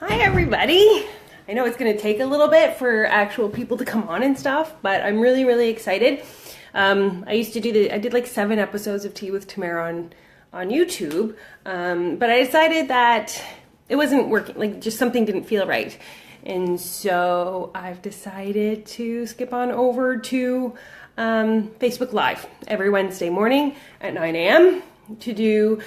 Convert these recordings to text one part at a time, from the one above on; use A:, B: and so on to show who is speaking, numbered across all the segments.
A: Hi everybody! I know it's going to take a little bit for actual people to come on and stuff, but I'm really excited. I did like 7 episodes of Tea with Tamara on YouTube, but I decided that it wasn't working, like just something didn't feel right. And so I've decided to skip on over to Facebook Live every Wednesday morning at 9 a.m. to do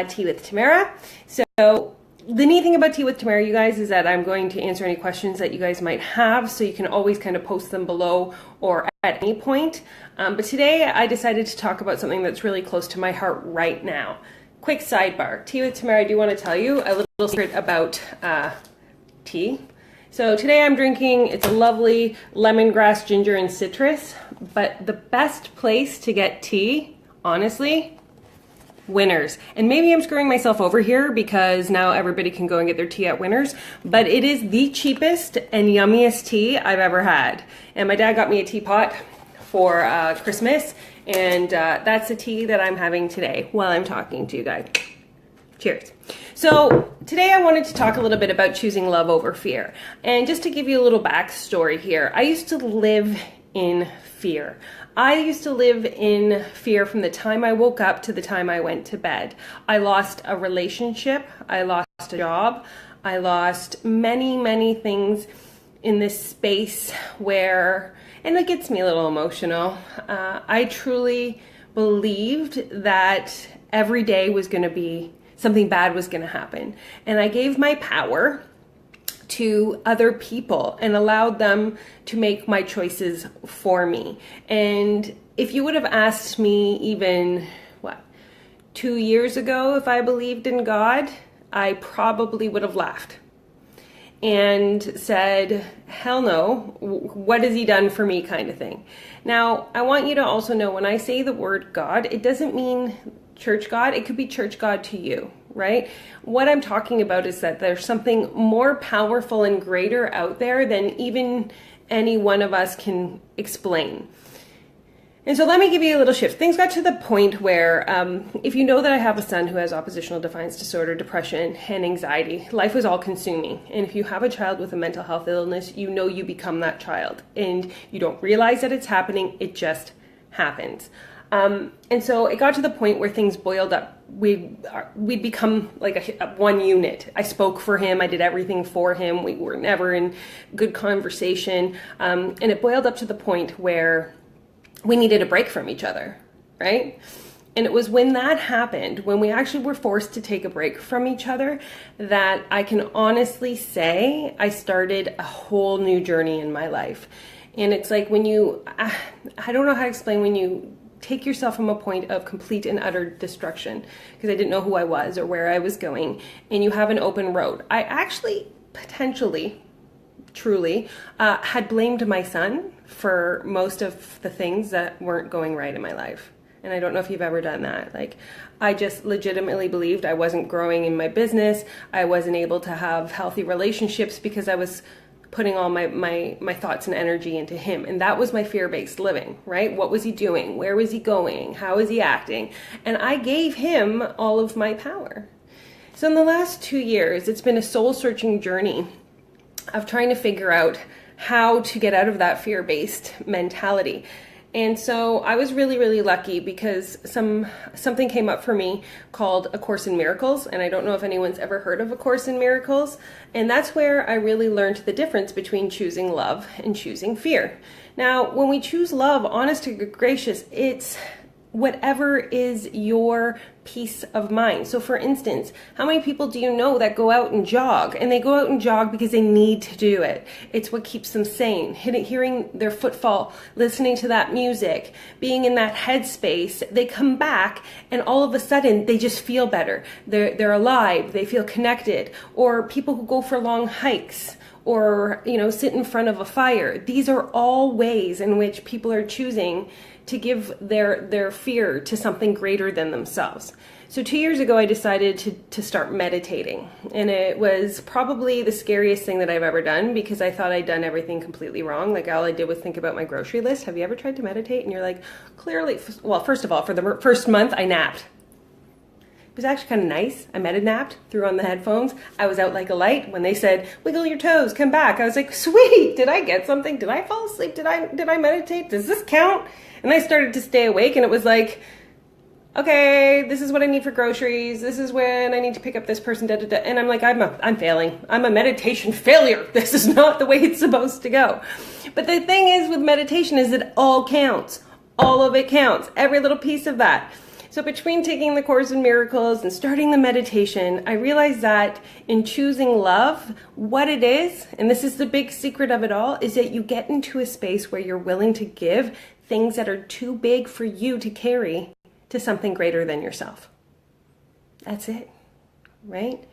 A: Tea with Tamara. So the neat thing about Tea with Tamara, you guys, is that I'm going to answer any questions that you guys might have, so you can always kind of post them below or at any point. But today I decided to talk about something that's really close to my heart right now. Quick sidebar. Tea with Tamara, I do want to tell you a little secret about tea. So today I'm drinking, it's a lovely lemongrass, ginger, and citrus, but the best place to get tea, honestly, Winners. And maybe I'm screwing myself over here because now everybody can go and get their tea at Winners, but it is the cheapest and yummiest tea I've ever had. And my dad got me a teapot for Christmas, and that's the tea that I'm having today while I'm talking to you guys. Cheers. So today I wanted to talk a little bit about choosing love over fear. And just to give you a little backstory here, I used to live in fear. I used to live in fear from the time I woke up to the time I went to bed. I lost a relationship, I lost a job, I lost many things in this space where, and it gets me a little emotional, I truly believed that every day was going to be, something bad was going to happen. And I gave my power to other people and allowed them to make my choices for me. And if you would have asked me even, 2 years ago if I believed in God, I probably would have laughed and said, hell no, what has he done for me, kind of thing. Now, I want you to also know, when I say the word God, it doesn't mean church God. It could be church God to you, right? What I'm talking about is that there's something more powerful and greater out there than even any one of us can explain. And so let me give you a little shift. Things got to the point where, if you know that I have a son who has oppositional defiance disorder, depression, and anxiety, life was all consuming. And if you have a child with a mental health illness, you know you become that child. And you don't realize that it's happening, it just happens. And so it got to the point where things boiled up. We'd become like a one unit. I spoke for him. I did everything for him. We were never in good conversation. And it boiled up to the point where we needed a break from each other, right? And it was when that happened, when we actually were forced to take a break from each other, that I can honestly say I started a whole new journey in my life. And it's like when you, I don't know how to explain, when you take yourself from a point of complete and utter destruction, because I didn't know who I was or where I was going, and you have an open road. I actually potentially, truly, had blamed my son for most of the things that weren't going right in my life. And I don't know if you've ever done that. Like, I just legitimately believed I wasn't growing in my business. I wasn't able to have healthy relationships because I was putting all my thoughts and energy into him. And that was my fear-based living, right? What was he doing? Where was he going? How was he acting? And I gave him all of my power. So in the last 2 years, it's been a soul-searching journey of trying to figure out how to get out of that fear-based mentality. And so I was really lucky because something came up for me called A Course in Miracles. And I don't know if anyone's ever heard of A Course in Miracles. And that's where I really learned the difference between choosing love and choosing fear. Now, when we choose love, honest to gracious, it's whatever is your peace of mind. So for instance, how many people do you know that go out and jog? And they go out and jog because they need to do it. It's what keeps them sane. Hearing their footfall, listening to that music, being in that headspace, they come back and all of a sudden they just feel better. They're alive, they feel connected. Or people who go for long hikes, or sit in front of a fire. These are all ways in which people are choosing to give their fear to something greater than themselves. So 2 years ago, I decided to start meditating. And it was probably the scariest thing that I've ever done, because I thought I'd done everything completely wrong. Like, all I did was think about my grocery list. Have you ever tried to meditate? And you're like, clearly, well, first of all, for the first month, I napped. was actually kind of nice. I meta-napped, threw on the headphones. I was out like a light. When they said, wiggle your toes, come back, I was like, sweet, did I get something? Did I fall asleep? Did I meditate? Does this count? And I started to stay awake, and it was like, okay, this is what I need for groceries. This is when I need to pick up this person, da, da, da. And I'm like, I'm failing. I'm a meditation failure. This is not the way it's supposed to go. But the thing is with meditation is it all counts. All of it counts. Every little piece of that. So between taking the Course in Miracles and starting the meditation, I realized that in choosing love, what it is, and this is the big secret of it all, is that you get into a space where you're willing to give things that are too big for you to carry to something greater than yourself. That's it, right?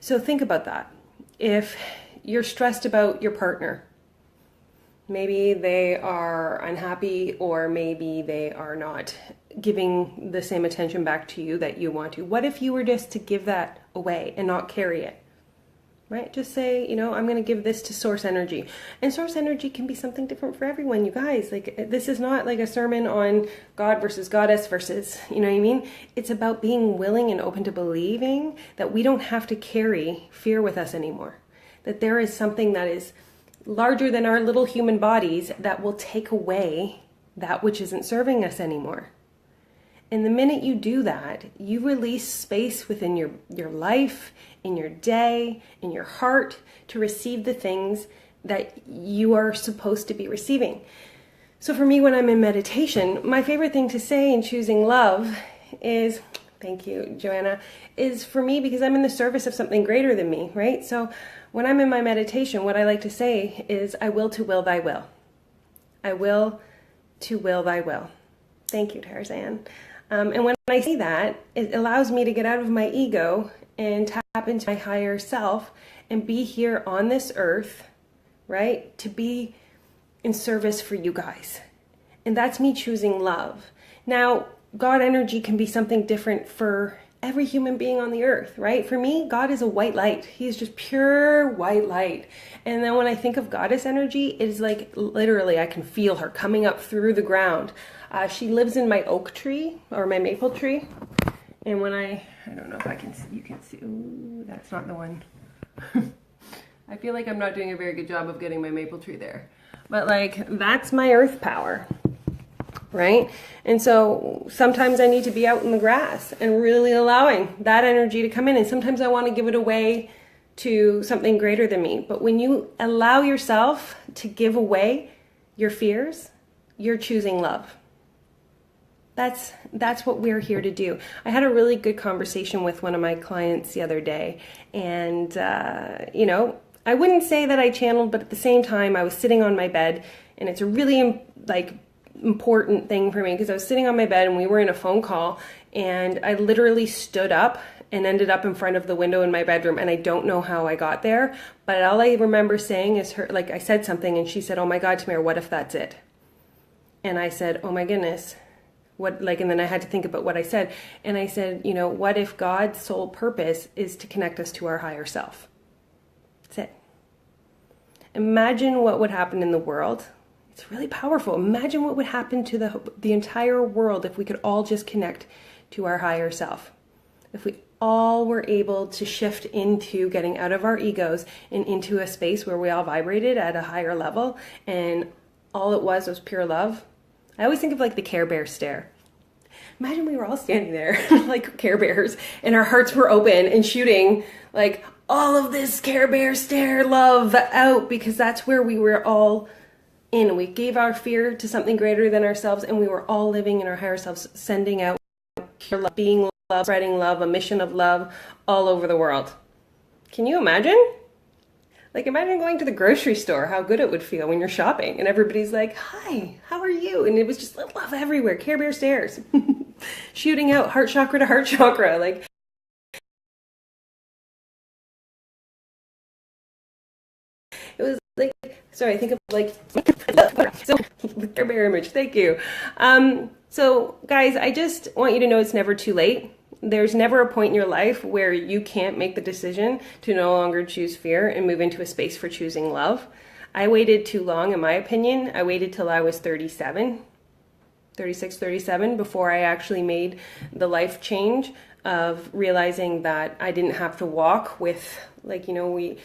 A: So think about that. If you're stressed about your partner, maybe they are unhappy, or maybe they are not giving the same attention back to you that you want to. What if you were just to give that away and not carry it? Right? Just say, I'm going to give this to source energy. And source energy can be something different for everyone, you guys. Like, this is not like a sermon on God versus goddess versus, you know what I mean? It's about being willing and open to believing that we don't have to carry fear with us anymore. That there is something that is larger than our little human bodies that will take away that which isn't serving us anymore. And the minute you do that, you release space within your life, in your day, in your heart, to receive the things that you are supposed to be receiving. So for me, when I'm in meditation, my favorite thing to say in choosing love is, thank you, Joanna, is for me because I'm in the service of something greater than me, right? So when I'm in my meditation, what I like to say is, I will to will thy will. I will to will thy will. Thank you, Tarzan. And when I see that, it allows me to get out of my ego and tap into my higher self and be here on this earth, right? To be in service for you guys. And that's me choosing love. Now, God energy can be something different for every human being on the earth, right? For me, God is a white light. He is just pure white light. And then when I think of goddess energy, it is like literally I can feel her coming up through the ground. She lives in my oak tree or my maple tree. And when I don't know if I can see, you can see, ooh, that's not the one. I feel like I'm not doing a very good job of getting my maple tree there. But like, that's my earth power, right? And so sometimes I need to be out in the grass and really allowing that energy to come in. And sometimes I want to give it away to something greater than me. But when you allow yourself to give away your fears, you're choosing love. That's what we're here to do. I had a really good conversation with one of my clients the other day, and I wouldn't say that I channeled, but at the same time, I was sitting on my bed, and it's a really important thing for me because I was sitting on my bed and we were in a phone call, and I literally stood up and ended up in front of the window in my bedroom, and I don't know how I got there, but all I remember saying is I said something, and she said, "Oh my God, Tamara, what if that's it?" And I said, "Oh my goodness." And then I had to think about what I said. And I said, what if God's sole purpose is to connect us to our higher self? That's it. Imagine what would happen in the world. It's really powerful. Imagine what would happen to the entire world if we could all just connect to our higher self. If we all were able to shift into getting out of our egos and into a space where we all vibrated at a higher level and all it was pure love. I always think of the Care Bear stare. Imagine we were all standing there like Care Bears and our hearts were open and shooting all of this Care Bear stare love out, because that's where we were all in. We gave our fear to something greater than ourselves, and we were all living in our higher selves, sending out pure love, being love, spreading love, a mission of love all over the world. Can you imagine? Imagine going to the grocery store, how good it would feel when you're shopping and everybody's like, "Hi, how are you?" And it was just love everywhere, Care Bear stares, shooting out heart chakra to heart chakra. It was sorry, I think of so Care Bear image. Thank you. So guys, I just want you to know it's never too late. There's never a point in your life where you can't make the decision to no longer choose fear and move into a space for choosing love. I waited too long, in my opinion. I waited till I was 36, 37 before I actually made the life change of realizing that I didn't have to walk with, like, you know,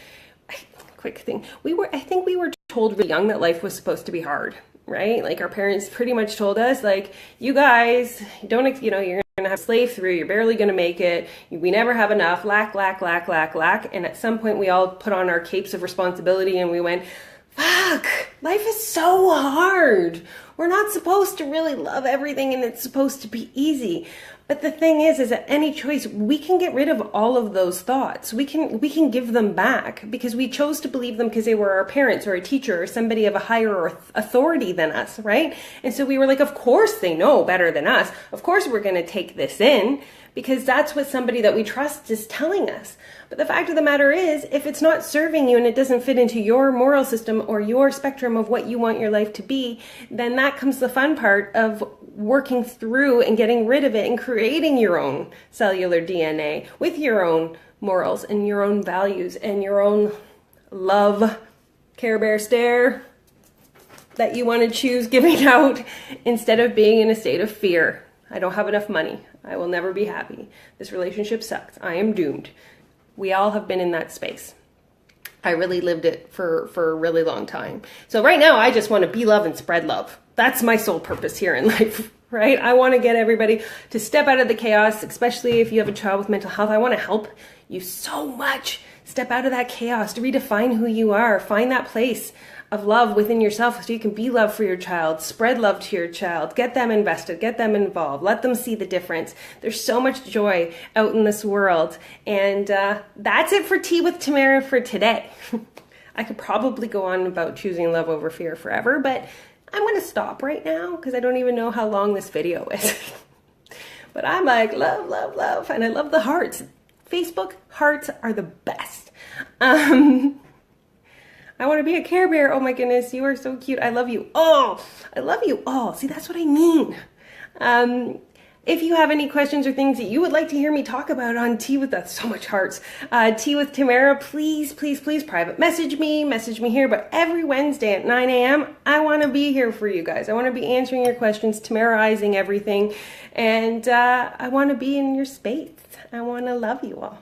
A: quick thing. I think we were told really young that life was supposed to be hard, right? Like, our parents pretty much told us, like, you guys don't, you know, you're going to have to slave through, you're barely going to make it, we never have enough, lack. And at some point we all put on our capes of responsibility and we went, fuck, life is so hard. We're not supposed to really love everything and it's supposed to be easy. But the thing is at any choice, we can get rid of all of those thoughts. We can give them back because we chose to believe them because they were our parents or a teacher or somebody of a higher authority than us, right? And so we were like, of course they know better than us. Of course we're going to take this in because that's what somebody that we trust is telling us. But the fact of the matter is, if it's not serving you and it doesn't fit into your moral system or your spectrum of what you want your life to be, then that comes the fun part of working through and getting rid of it and creating your own cellular DNA with your own morals and your own values and your own love, Care Bear stare that you want to choose giving out instead of being in a state of fear. I don't have enough money. I will never be happy. This relationship sucks. I am doomed. We all have been in that space. I really lived it for a really long time. So right now, I just want to be love and spread love. That's my sole purpose here in life, right? I want to get everybody to step out of the chaos, especially if you have a child with mental health. I want to help you so much. Step out of that chaos, to redefine who you are. Find that place of love within yourself so you can be love for your child, spread love to your child, get them invested, get them involved, let them see the difference. There's so much joy out in this world. And that's it for Tea with Tamara for today. I could probably go on about choosing love over fear forever, but I'm going to stop right now because I don't even know how long this video is. But I'm like, love, love, love. And I love the hearts. Facebook hearts are the best. I want to be a Care Bear. Oh my goodness, you are so cute. I love you. Oh, I love you all. See, that's what I mean. If you have any questions or things that you would like to hear me talk about on Tea with, that's so much hearts, Tea with Tamara, please, please, please private message me here. But every Wednesday at 9 a.m., I want to be here for you guys. I want to be answering your questions, Tamarizing everything, and I want to be in your space. I want to love you all.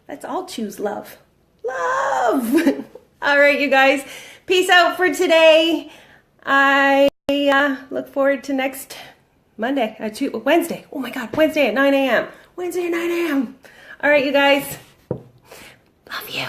A: Let's all choose love. Love! All right, you guys, peace out for today. I look forward to next Wednesday. Oh my God, Wednesday at 9 a.m. Wednesday at 9 a.m. All right, you guys, love you.